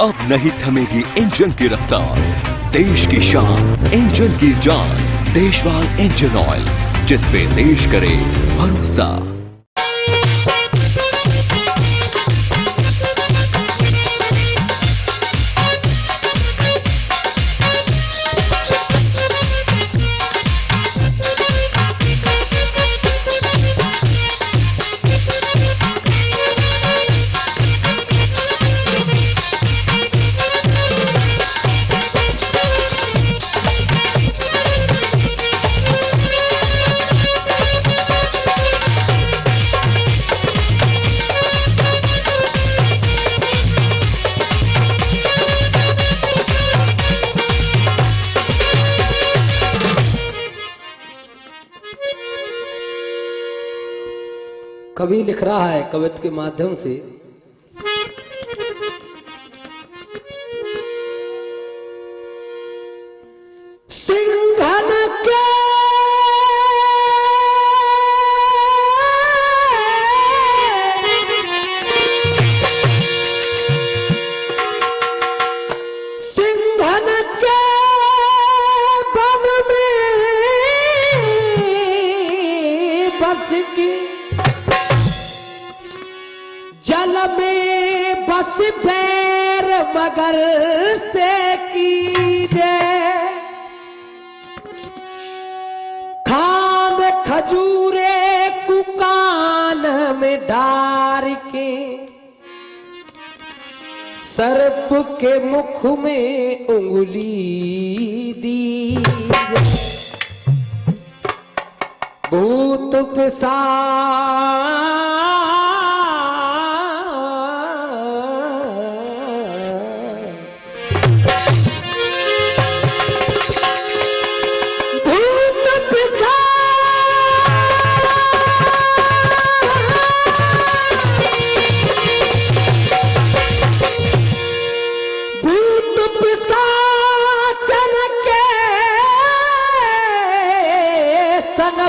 अब नहीं थमेगी इंजन की रफ्तार, देश की शान इंजन की जान, देशवाल इंजन ऑयल, जिस पे देश करे भरोसा। कवि लिख रहा है कवित्व के माध्यम से, सिंघन के सिंघन के बन में बस की, जल में बस पैर मगर से कीजे, खान खजूरे कुकान में डार के, सर्प के मुख में उंगली दी, भूत पिशाच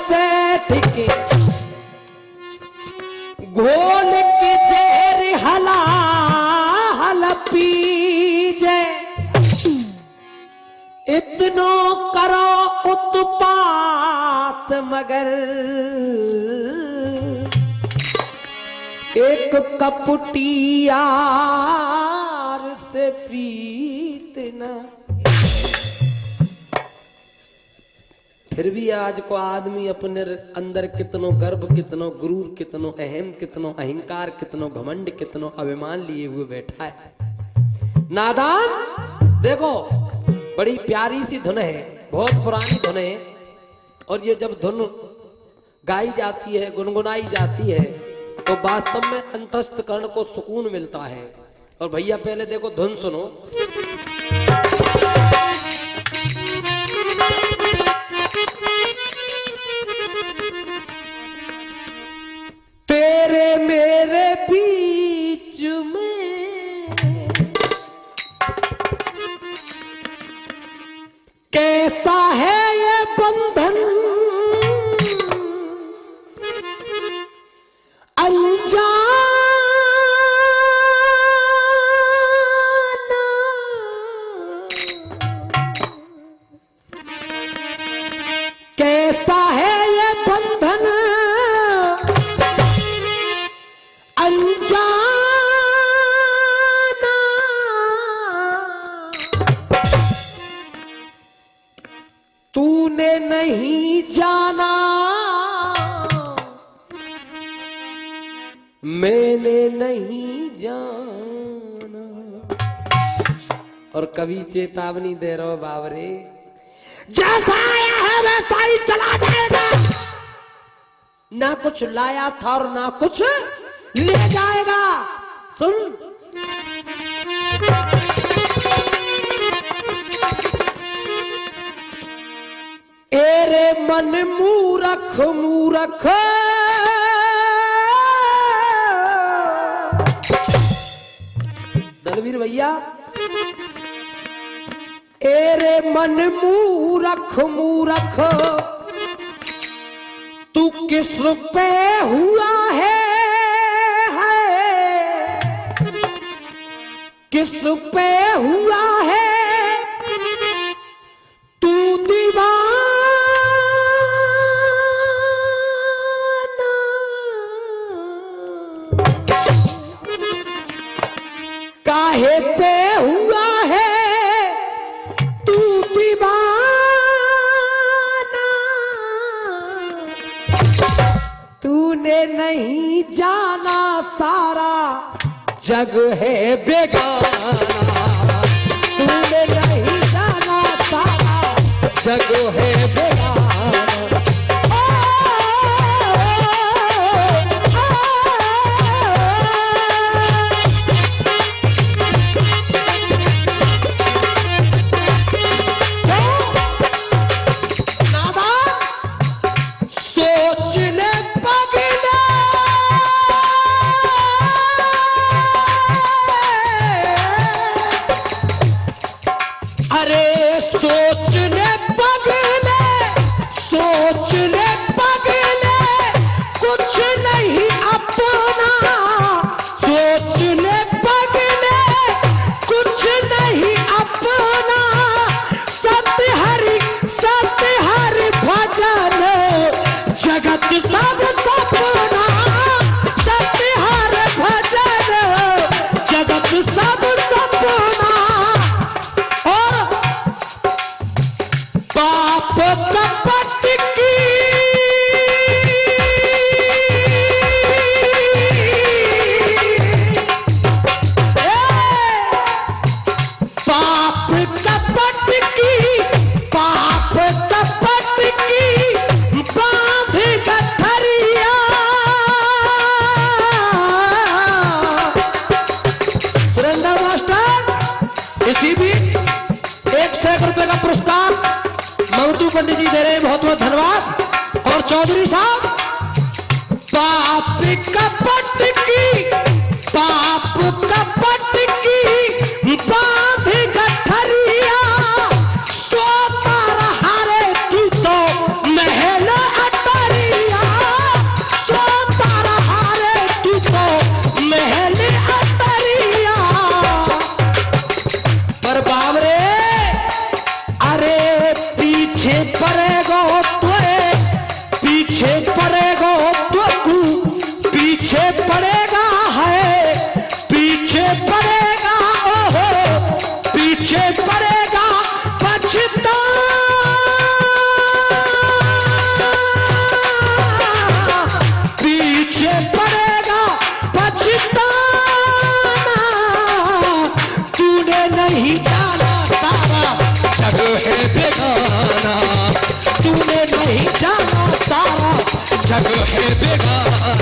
बैठ के घोल के जेर हला हल पीजे, इतनो करो उत्पात मगर एक कपटी यार से प्रीत न। फिर भी आज को आदमी अपने अंदर कितनो गर्व, कितनो गुरूर, कितनो अहम, कितनो अहंकार, कितनो घमंड, कितनो अभिमान लिए हुए बैठा है। नादान देखो, बड़ी प्यारी सी धुन है, बहुत पुरानी धुन है, और ये जब धुन गाई जाती है, गुनगुनाई जाती है, तो वास्तव में अंतस्थ कर्ण को सुकून मिलता है। और भैया पहले देखो धुन सुनो। तेरे मेरे बीच में कैसा है ये बंधन, अनजाना कैसा है ये बंधन, अनजाना तूने नहीं जाना, मैंने नहीं जाना। और कवि चेतावनी दे रहा हो, बाबरे जैसा आया है वैसा ही चला जाएगा, ना कुछ लाया था और ना कुछ ले जाएगा। सुन, एरे मन मूरख मूरख, दलवीर भैया, एरे मन मूरख मूरख, तू किस पे हुआ है किस पे हुआ है तू दीवाना, काहे पे हुआ है तू दीवाना, तूने नहीं जाना सारा जग है बेगाना, तूने नहीं जाना सारा जग है बेगाना। सोचने पगले कुछ नहीं अपना, सोचने पगले कुछ नहीं अपना, सत्य हरि भजन जगत सब सपना, सत्य हरि भजन जगत सब सपना। पाप कपट की पाप कपट की बांध गठरिया, सुरेंद्र मास्टर इसी बीच 100 रुपए का पुरस्कार ममतू पंडित जी दे रहे हैं, बहुत बहुत धन्यवाद। और चौधरी साहब, पाप कपट की बांध गठरिया, सोता रहा रे तू तो महल अटरिया, सोता रहा रे तू तो महल अटरिया। पर बाब रे, अरे पीछे पड़ेगो तू, पीछे पड़ेगा है, पीछे पड़ेगा, ओहो पीछे पड़ेगा पछताना, पीछे पड़ेगा पछताना, तूने नहीं जाना सारा जग है बेगाना, तूने नहीं जाना सारा जग है बेगाना।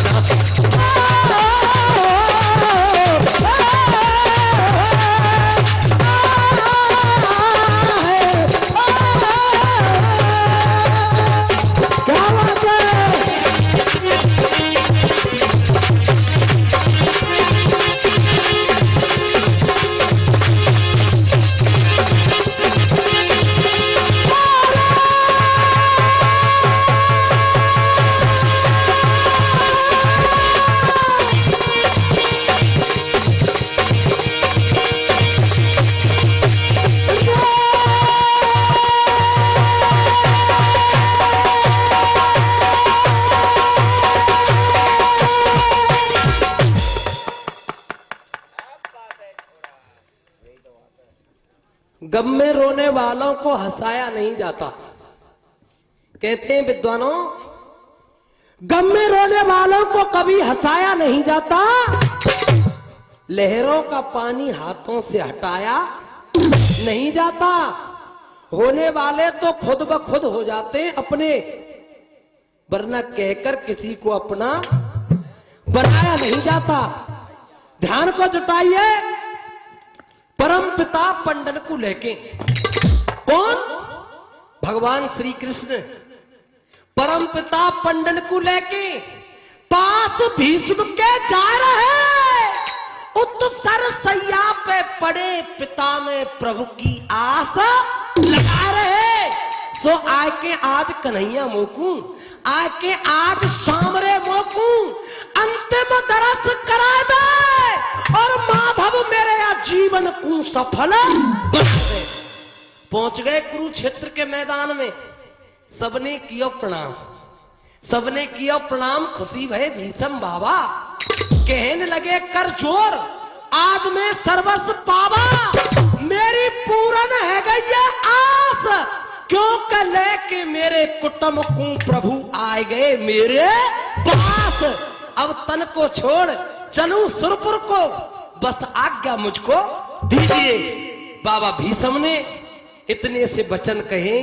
क्या बात है? गम में रोने वालों को हंसाया नहीं जाता। कहते हैं विद्वानों, गम में रोने वालों को कभी हंसाया नहीं जाता, लहरों का पानी हाथों से हटाया नहीं जाता। होने वाले तो खुद ब खुद हो जाते अपने, वरना कहकर किसी को अपना बनाया नहीं जाता। ध्यान को जुटाइए, परम पिता पंडन को लेके, कौन? भगवान श्री कृष्ण परम पिता पंडन को लेके पास भीष्म के जा रहे, उत्तर सैया पे पड़े पिता में प्रभु की आस लगा रहे। सो आके आज कन्हैया मोकू, आके आज सामरे मोकू, अंतिम दरस करा दे और माधव मेरे या जीवन को सफल पहुंच गए कुरुक्षेत्र के मैदान में। सबने किया प्रणाम, सबने किया प्रणाम। खुशी भय भीषम बाबा कहने लगे कर जोर, आज मैं सर्वस्व पावा, मेरी पूर्ण है गई है आस, क्यों लेके मेरे कुटुंब को प्रभु आए गए मेरे पास। अब तन को छोड़ चलूं सुरपुर को, बस आज्ञा मुझको दीजिए। बाबा भीष्म ने इतने से वचन कहे।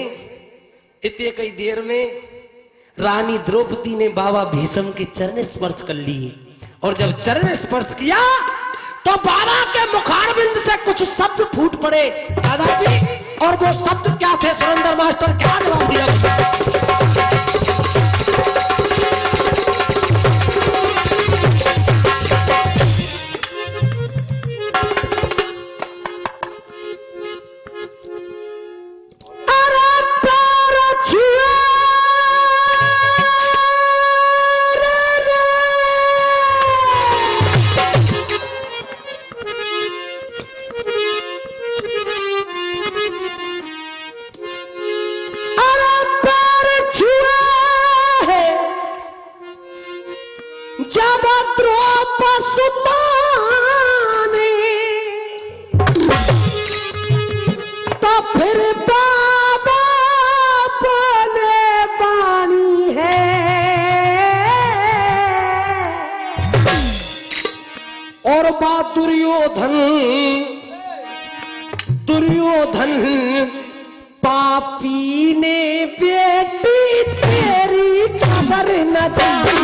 इतने कई देर में रानी द्रौपदी ने बाबा भीष्म के चरण स्पर्श कर लिए, और जब चरण स्पर्श किया तो बाबा के मुखारबिंद से कुछ शब्द फूट पड़े दादाजी। और वो शब्द क्या थे सुरेंद्र मास्टर, क्या जवाब दिया? दुर्योधन पापी ने बेटी तेरी खबर न जानी।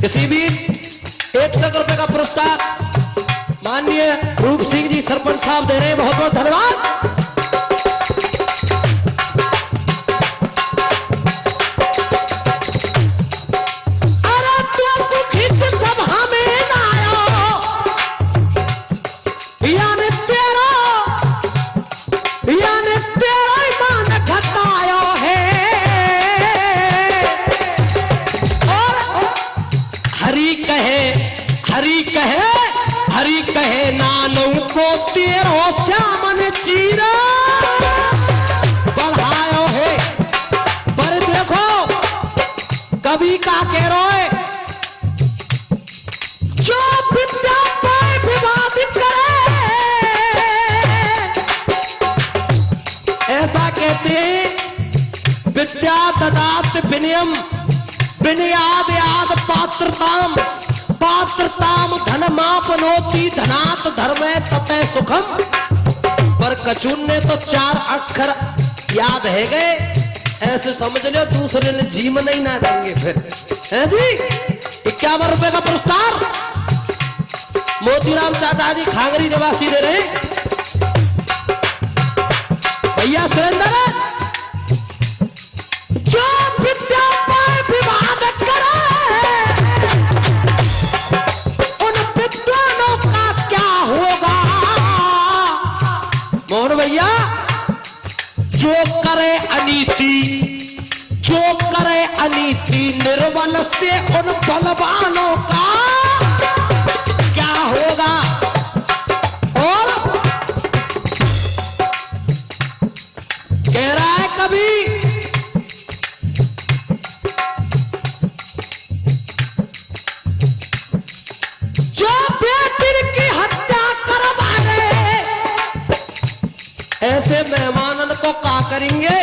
किसी भी 100 रुपए का पुरस्कार माननीय रूप सिंह जी सरपंच साहब दे रहे हैं, बहुत बहुत धन्यवाद। अरे तू खिंच सभा में ना आयो, यानी तेरा ईमान घटायो है। हरि कहे नानू को तेरो श्यामन चीरा बढ़ायो है। पर देखो कवि का कह रोए, जो विद्या पाए विवादित करे, ऐसा कहते हैं विद्या ददात विनयम, विनयाद याद पात्रताम, पात्रताम धनमापनोति, धनात धर्मे तपे सुखम। पर कचून ने तो 4 अक्षर याद है गए, ऐसे समझ लो दूसरे ने जीवन ही ना देंगे फिर है जी। 51 रुपए का पुरस्कार मोतीराम चाचा जी खांगरी निवासी दे रहे हैं। भैया सुरेंद्र जो विद्या पाए विवाद करे, मोहन भैया जो करे अनीति निर्बल से उन बलवानों का क्या होगा। और कह रहा है कभी जो बेटी की हत्या करवाए, ऐसे मेहमानन को क्या करेंगे।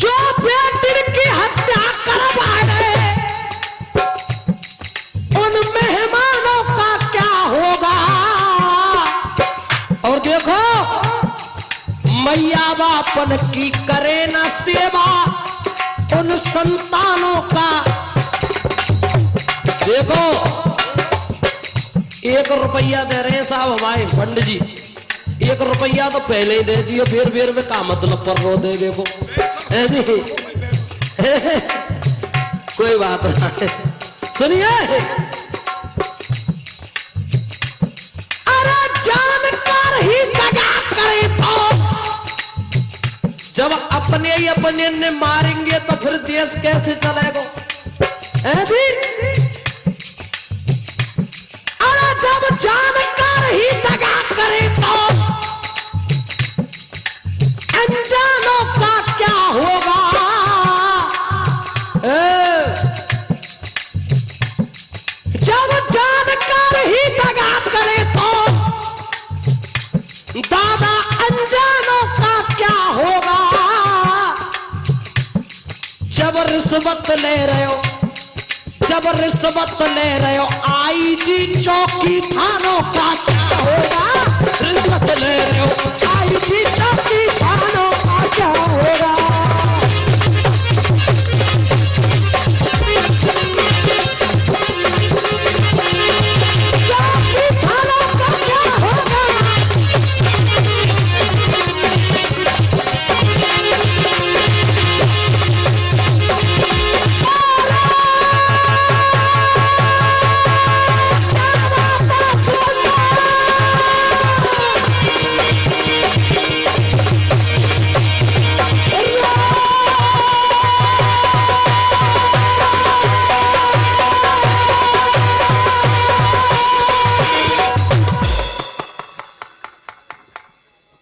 जो बेटी की हत्या करवाए, उन मेहमानों का क्या होगा। मैया बापन की करे न सेवा उन संतानों का। देखो 1 रुपया दे रहे हैं साहब हमारे पंडित जी, 1 रुपया तो पहले ही दे दियो, फिर में का मतलब पर रो दे। देखो है जी कोई बात नहीं, सुनिए। अरे जानकर ही दगा करे तो जब अपने ही अपने ने मारेंगे तो फिर देश कैसे चलेगा, है जी। अरे जब जानकर ही दगा करे तो अनजानों का क्या होगा। जब जानकर ही दगा करे तो दादा अनजानों का क्या होगा। जब रिश्वत ले रहे हो, जब रिश्वत ले रहे हो आईजी चौकी थानों का क्या होगा। रिश्वत ले रहे हो आईजी चौकी थानों का क्या होगा।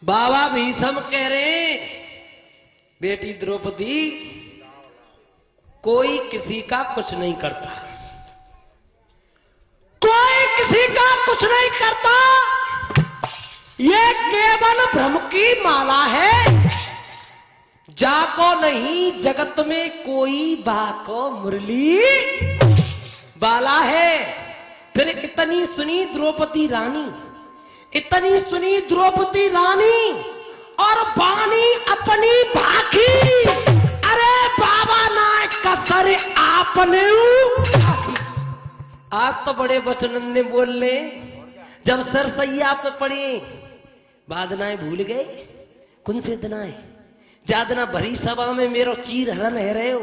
बाबा भीष्म कह रहे बेटी द्रौपदी कोई किसी का कुछ नहीं करता, कोई किसी का कुछ नहीं करता, ये केवल भ्रम की माला है। जाको नहीं जगत में कोई बाको मुरली बाला है। फिर इतनी सुनी द्रौपदी रानी, इतनी सुनी द्रौपदी रानी और बानी अपनी भाखी। अरे बाबा नायक का सर आपने आज तो बड़े वचन ने बोल ले। जब सर सैया पे पड़े बादनाएं भूल गए कौन से दनाएं। जादना भरी सभा में मेरो चीर हरण है रहे हो,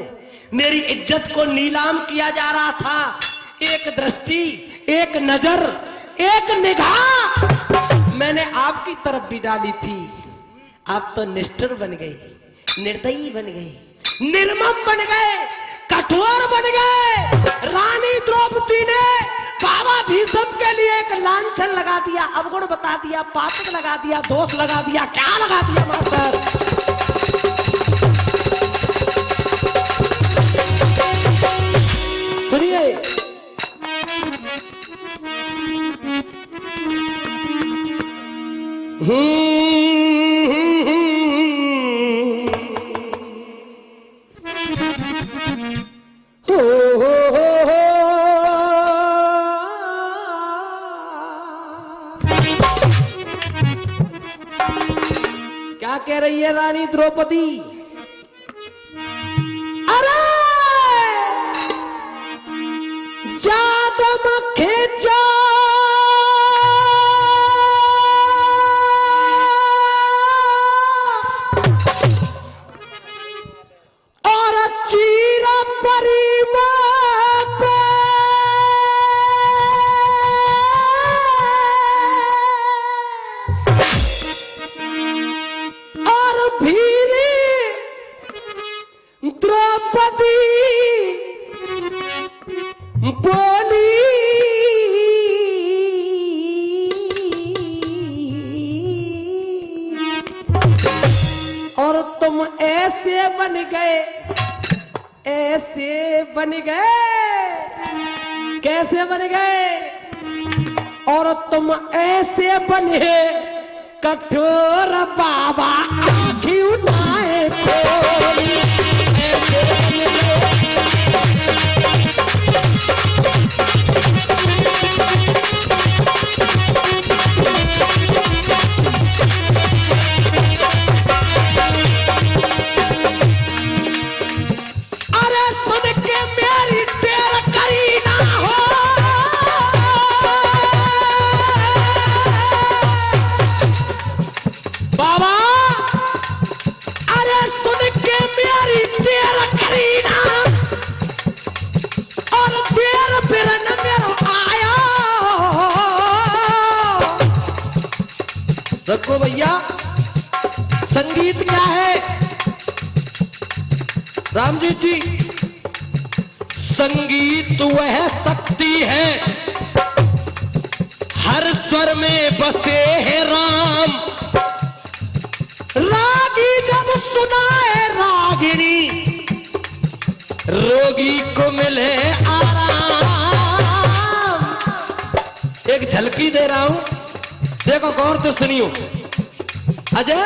मेरी इज्जत को नीलाम किया जा रहा था। एक दृष्टि, एक नजर, एक निगाह मैंने आपकी तरफ भी डाली थी। आप तो निष्ठुर बन गई, निर्दयी बन गई, निर्मम बन गए, कठोर बन गए। रानी द्रौपदी ने बाबा भीष्म के लिए एक लांछन लगा दिया, अवगुण बता दिया, पातक लगा दिया, दोष लगा दिया। क्या लगा दिया मास्टर? सुनिए, क्या कह रही है रानी द्रौपदी? अरे जादम खेचा और चीरा परिमा द्रौपदी बोली और तुम ऐसे बन गए, ऐसे बन गए, कैसे बन गए? और तुम ऐसे बने कठोर बाबा आँखी उठाए खोली। बाबा अरे सुन के मेरी देर करीना और देर फिर न मेरो आया। देखो भैया संगीत क्या है रामजी जी, संगीत वह शक्ति है हर स्वर में बसे है राम। रागी जब सुनाए रागिनी रोगी को मिले आराम। एक झलकी दे रहा हूं, देखो गौर से सुनियो। अजय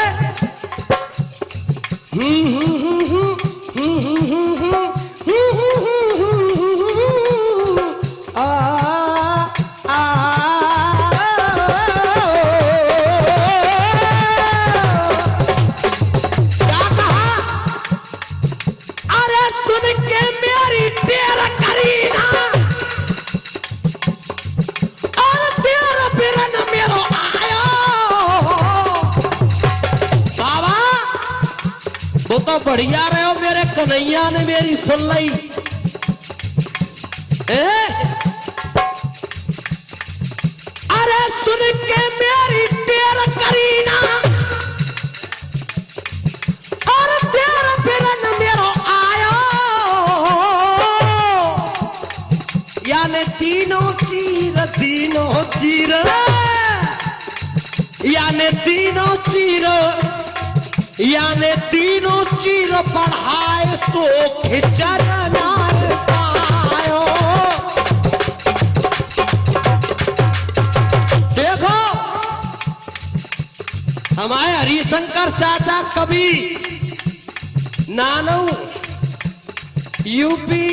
वो तो बढ़िया रहे हो मेरे कन्हैया ने मेरी सुन ली। अरे सुन के मेरी देर करीना और देर फिरन मेरो आयो। यानी तीनों चीर यानी तीनों चीर याने तीनों चीर पढ़ाए सो खिचर नार पायो। देखो हमारे हरिशंकर चाचा कभी नानू यूपी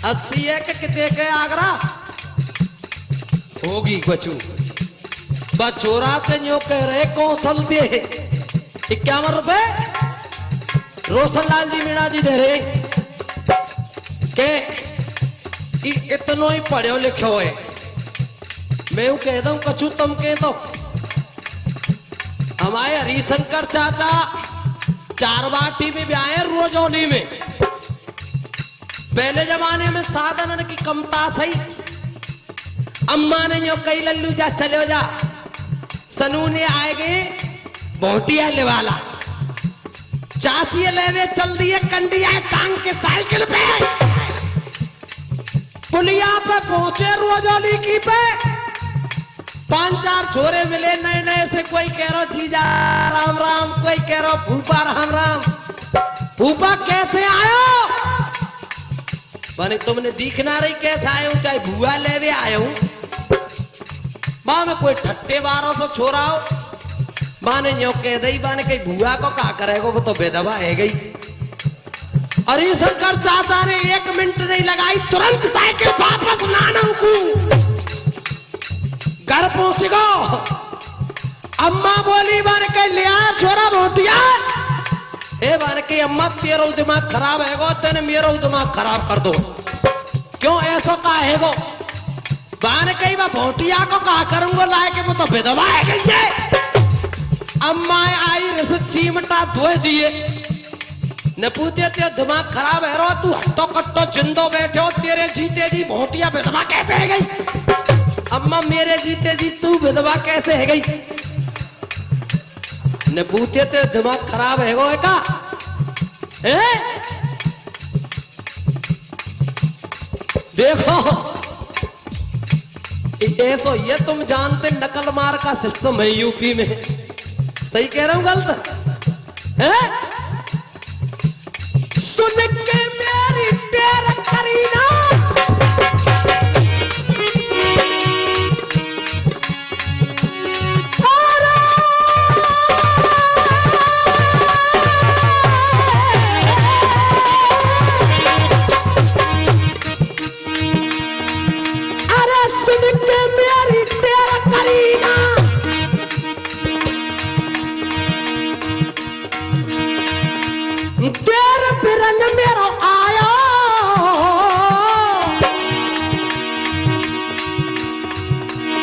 80 के कितने के आगरा होगी बचू बचोरा से न्यो कह रहे कौशल दे 51 रुपए रोशनलाल जी मीणा जी दे रहे के इतनो ही पढ़ो लिखो है। मैं वो कह दूं कछु तुम कह दो। हमारे हरिशंकर चाचा चारवाटी में भी आए रोजौली में। पहले जमाने में साधन की कमता सही। अम्मा ने यो कई लल्लू जा चले जा सनू ने आएगे बोटिया ले वाला चाची लेवे चल दिए कंडिया टांग के साइकिल पे पुलिया पे पहुंचे रोजौली की पे 5-4 छोरे मिले नए नए से। कोई कह रहा जीजा राम राम, कोई कह रहा फूफा राम राम। फूफा कैसे आयो माने तुमने दिखना रही कैसे आयो, चाहे भुआ लेवे आयो मां में कोई ठट्टे 1200 छोरा हो माने यो कह दई माने कहीं भुआ को क्या करेगा वो तो बेदवा है गई। हरिशंकर चाचा ने 1 मिनट नहीं लगाई तुरंत साइकिल वापस नानू को घर पहुंच गो। अम्मा बोली माने कहीं ले आया छोरा बोटिया ए माने कहीं अम्मा तेरा दिमाग खराब है गो तेने मेरा दिमाग खराब कर दो। क्यों ऐसा का है गो माने कहीं मैं बोटिया को क्या करूंगा लाए के वो तो बेदवा है गई है। अम्मा आई रस चीमटा धोए दिए न पूछे ते दिमाग खराब है रो तू हट्टो कट्टो जिंदो बैठे हो तेरे जीते जी भोटिया विधवा कैसे है गई। अम्मा मेरे जीते जी तू विधवा कैसे है गई। न पूछे ते दिमाग खराब है गो का देखो ऐसो ये तुम जानते नकल मार का सिस्टम है यूपी में। सही कह रहा हूं गलत है? सुन के मेरी देर करीना अरे सुन के मेरी देर करीना देर फिरन मेरो आया।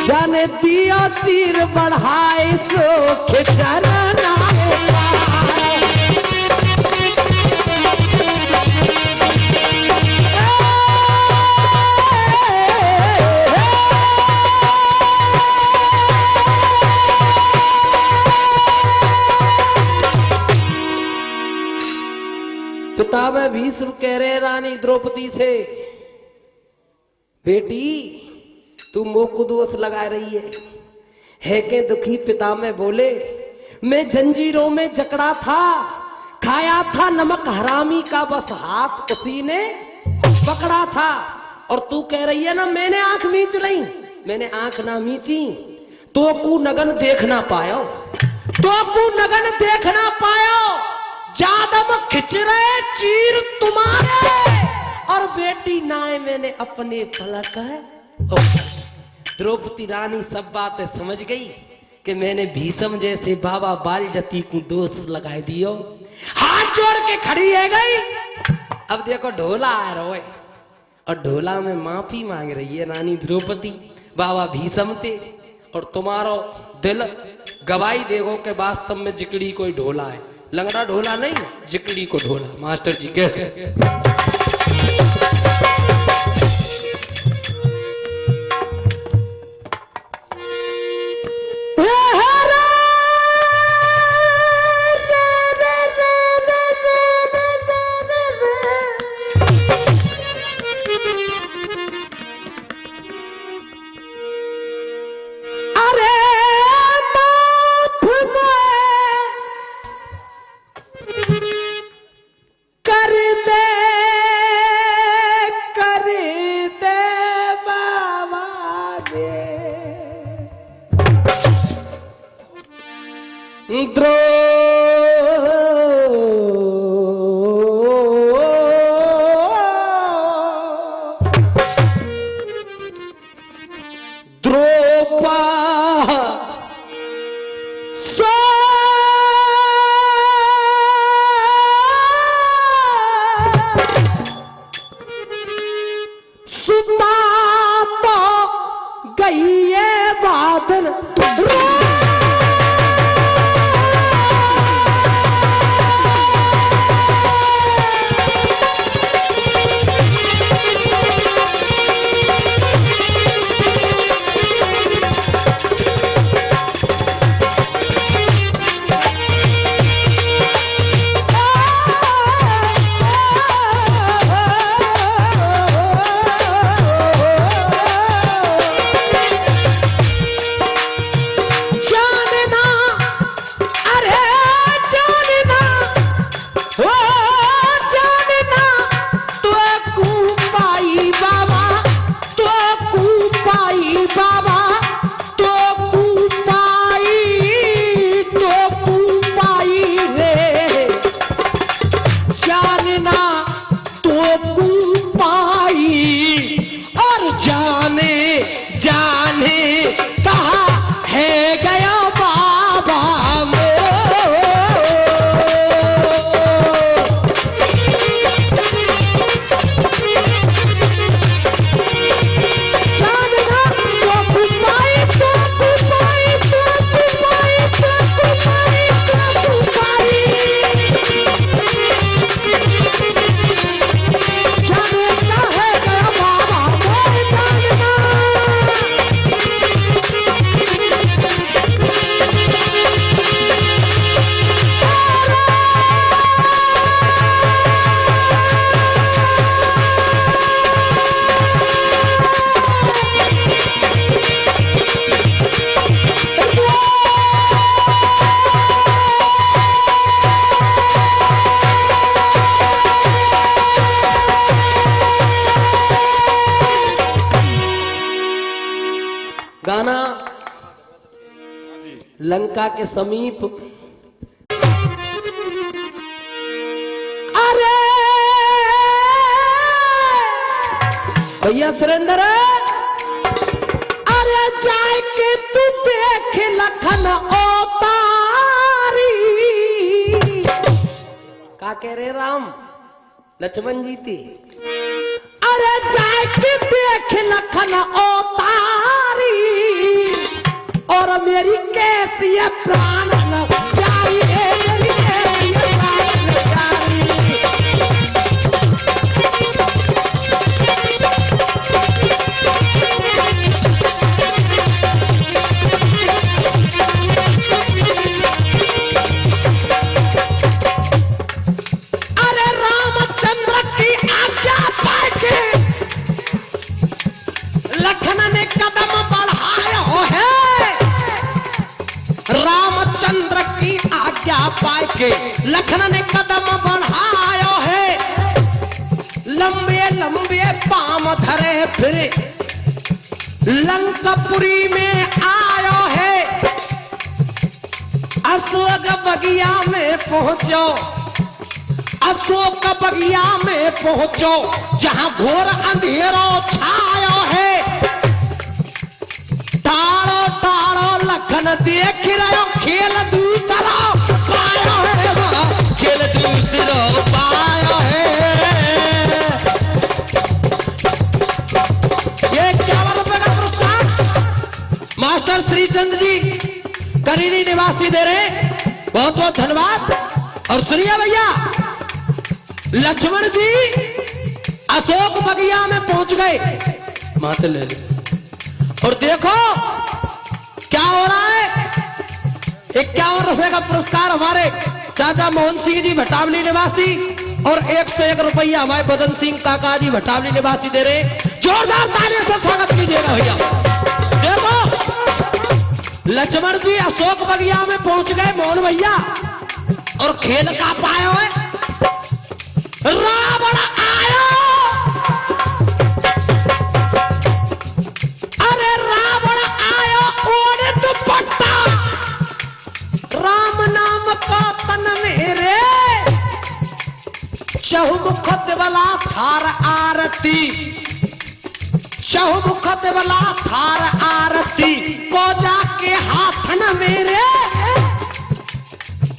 जान जाने दिया चीर बढ़ाए सो खिचरना पिता में भीष्म कह रहे रानी द्रौपदी से, बेटी तू मोको दोष लगा रही है के दुखी पिता में बोले, मैं जंजीरों में जकड़ा था, खाया था नमक हरामी का, बस हाथ उसी ने पकड़ा था। और तू कह रही है ना मैंने आंख मीच ली, मैंने आंख ना मीची, तो कु नगन देख ना पायो, तो कु नगन देख ना पायो, जादम खिंच रहे चीर तुम्हारे, और बेटी नाए मैंने अपने पलक है। द्रौपदी रानी सब बातें समझ गई कि मैंने भीष्म जैसे बाबा बालजती को दोष लगा दियो, हाथ जोड़ के खड़ी है गई। अब देखो ढोला आ रहा है और ढोला में माफी मांग रही है रानी द्रौपदी बाबा भीष्म थे, और तुम्हारो दिल गवाही देगो के वास्तव में जिकड़ी कोई ढोला है, लंगड़ा ढोला नहीं, जिकड़ी को ढोला। मास्टर जी कैसे? गाना लंका के समीप। अरे भैया सुरेंद्र, अरे जाए के तू देख लखन ओतारी। का कह रहे राम लक्ष्मण जी थी? अरे जाए के देख लखन ओतारी, और मेरी कैसी है प्राण प्यारी है, मेरी कैसी है प्राण प्यारी। अरे रामचंद्र की आज्ञा पाके लखन ने कदम बढ़ाया है। रामचंद्र की आज्ञा पाके लखन ने कदम बढ़ाया है। लंबे लंबे पांव धरे फिरे लंकापुरी में आयो है। अशोक बगिया में पहुंचो, अशोक बगिया में पहुंचो, जहां घोर अंधेरो छायो है। टाड़ो टाड़ो लखन देख रहो खेल दूसरा पायो है, वहाँ खेल दूसरा पायो है। ये 51 रुपए का पुरस्कार मास्टर श्रीचंद जी करीली निवासी दे रहे, बहुत बहुत धन्यवाद। और सुनिए भैया, लक्ष्मण जी अशोक बगिया में पहुंच गए, माते ले ली। और देखो क्या हो रहा है, 51 रुपए का पुरस्कार हमारे चाचा मोहन सिंह जी भटावली निवासी और 101 रुपया हमारे बदन सिंह काका जी भटावली निवासी दे रहे। जोरदार तालियों से स्वागत कीजिएगा भैया। देखो लक्ष्मण जी अशोक बगिया में पहुंच गए मोहन भैया, और खेल का पाया है। रावण आया, अरे रावण आया ओढ़े दुपट्टा, राम नाम का तन मेरे, चहुमुखत वाला थार आरती, चहुमुखत वाला थार आरती को जाके हाथन मेरे,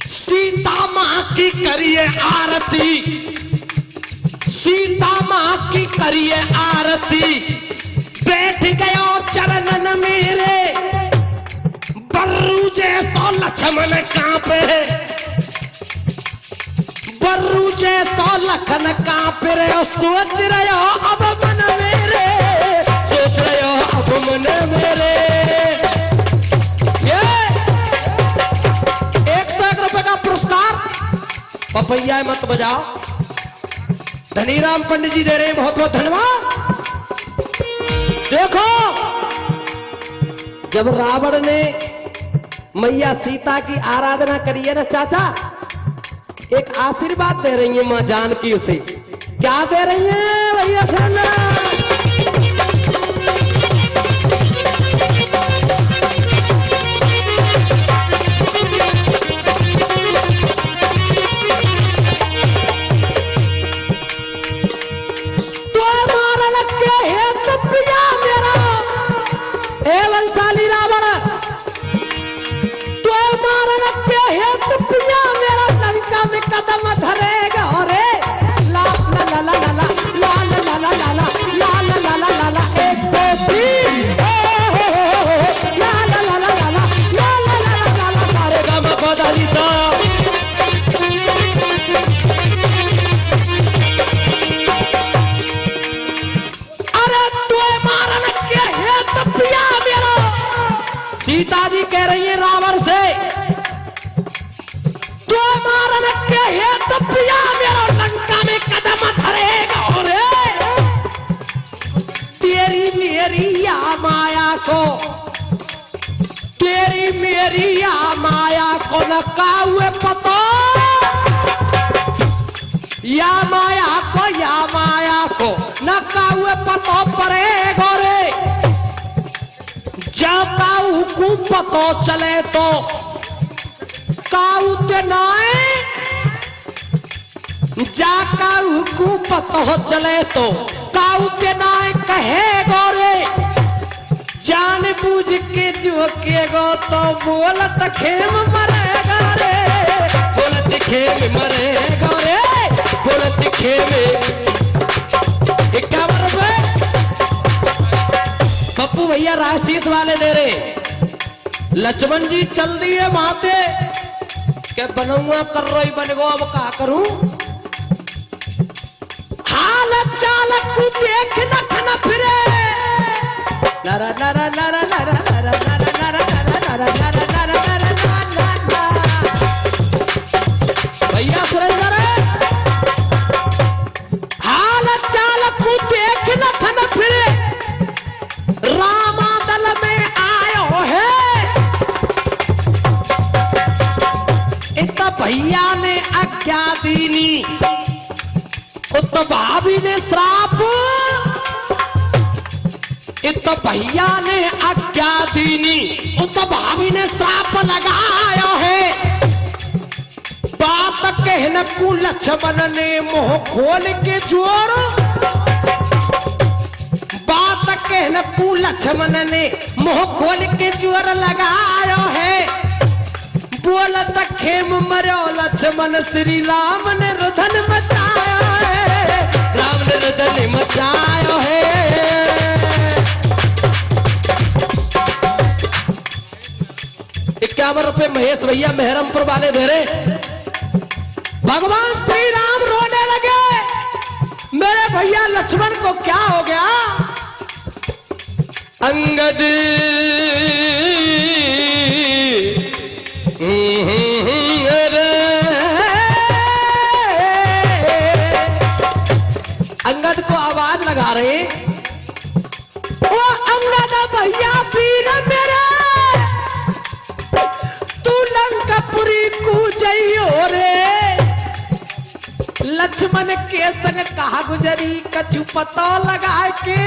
सीता मां की करिए आरती, सीता मां की करिए आरती। बैठ गयो चरणन मेरे, बर्रू जैसो लक्ष्मण कांपे, बर्रू जैसो लखन कांपे रे। सोच रहे हो अब मन मेरे, सोच रहे हो अब मन मेरे। ये 101 रुपए का पुरस्कार पपैया मत बजाओ, धनीराम पंडित जी दे रहे हैं, बहुत बहुत धन्यवाद। देखो जब रावण ने मैया सीता की आराधना करी है ना चाचा, एक आशीर्वाद दे रही है मां जानकी उसे। क्या दे रही है भैया सुनना, वंशाली रावण तो मारन पे हेत पिया मेरा लंका में कदम धरेगा रे। ला ला ला ला ला ला ला ला ला ला ला ला ला ला ला एक दो तीन ला ला ला ला ला ला ला ला ला ला सारे गम बदली सा। अरे तो मारन के हेत पिया मेरा, सीता जी कह रही है रावण से, तो मारन के हेत पिया मेरा लंका में कदम धरेगा रे। तेरी मेरी या माया को, तेरी मेरी या माया को न काहुए पतो, या माया को, या माया को न काहुए पतो पड़ेगा रे। जा काऊ को पतो चले तो काऊ के नाए, जा काऊ को पतो चले तो काऊ के नाए कहे गोरे। जान बूझ के जो के गो तो बोलत खेम मरेगा रे, बोलत खेम मरेगा रे, बोलत खेम। 51 रुपए पप्पू भैया राशीस वाले दे रहे, लक्ष्मण जी चल दिए माते के बनऊआ कर रही बन गो, अब का करूं? हालत चालक को देख लखन फिरे, लरा लरा लरा लरा लरा लरा लरा लरा लरा लरा लरा। भैया सुरेंद्र हालत चालक को देख लखन फिरे, रामा दल में आयो है। इतना भैया ने आज्ञा दीनी, तो भाभी ने श्राप, तो भैया ने आज्ञा दीनी, तो भाभी ने श्राप लगाया है। बात कहने को लक्ष्मण ने मुंह खोल के जोर, बात कहने को लक्ष्मण ने मुंह खोल के जोर लगाया है। बोलत खेम मरो लक्ष्मण, श्री राम ने रुदन मचाया है, राम ने रुदन मचाया है। ₹51 महेश भैया मेहरमपुर वाले दे रहे। भगवान श्री राम रोने लगे, मेरे भैया लक्ष्मण को क्या हो गया? अंगद अंगद को आवाज लगा रहे, ओ अंगद भैया वीर मेरे, तू लंकापुरी को जइयो रे। लक्ष्मण के संग कहा गुजरी, कछु पता लगा के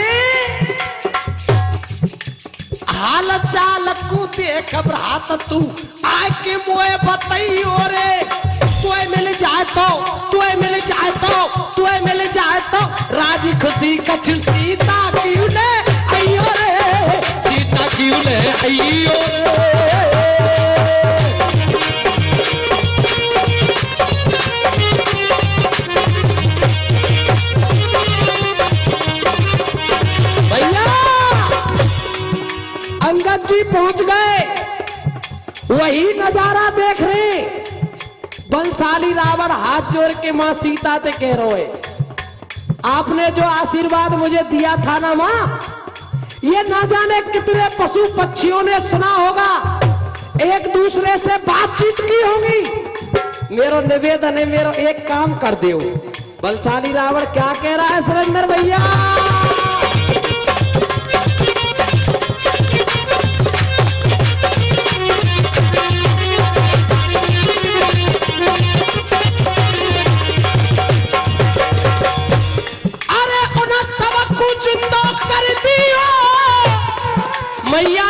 हाल चाल को देख भ्रात, तू आए के मोए बताइयो रे। तुए मिल जाए तो, तुए मिल जाए तो, तुए मिल जाए तो, राजी खुशी कछु सीता क्यों ले आइयो रे, सीता क्यों ले आइयो रे। अंगद जी पहुंच गए, वही नजारा देख रहे। बंसाली रावण हाथ जोड़ के मां सीता से कह रहे, आपने जो आशीर्वाद मुझे दिया था ना मां, ये ना जाने कितने पशु पक्षियों ने सुना होगा, एक दूसरे से बातचीत की होगी। मेरो निवेदन है, मेरो एक काम कर दो। बंसाली रावण क्या कह रहा है सुरेंद्र भैया? मैया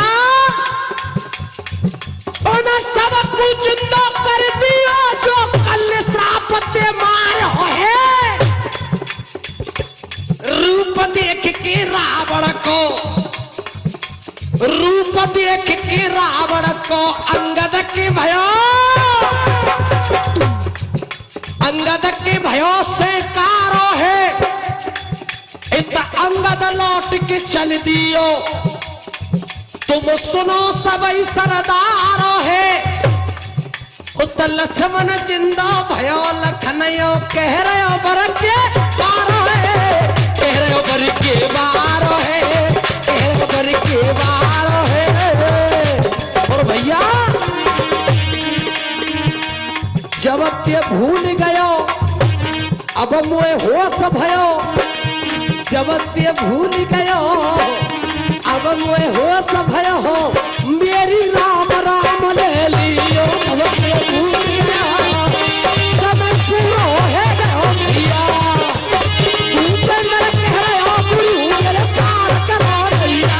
उन्हें सब कुछ तो कर दियो, जो कल श्राप दे मार है। रूप देख के रावण को, रूप देख के रावण को अंगद के भयो, अंगद के भयो से कारो है। इतना अंगद लौट के चल दियो, तुम सुनो सबई सरदार है। उत लक्ष्मण जिंदा भयो, लखनयो कह रहे हो बर के बारो है, कह रहे हो बर के बारो है, कह रहे हो बर के बारो है। और भैया जब ते भूल गयो, अब मोए होश भयो, जब ते भूल गयो, अब मोए होश भयो हो, मेरी राम राम ले लियो। अब ते भूल गया, समय पूरा है गयो भैया, तू चंदन कह रहे हो गुरु मेरे पार करो भैया।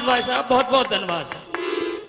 धन्यवाद भाई साहब, बहुत बहुत धन्यवाद साहब।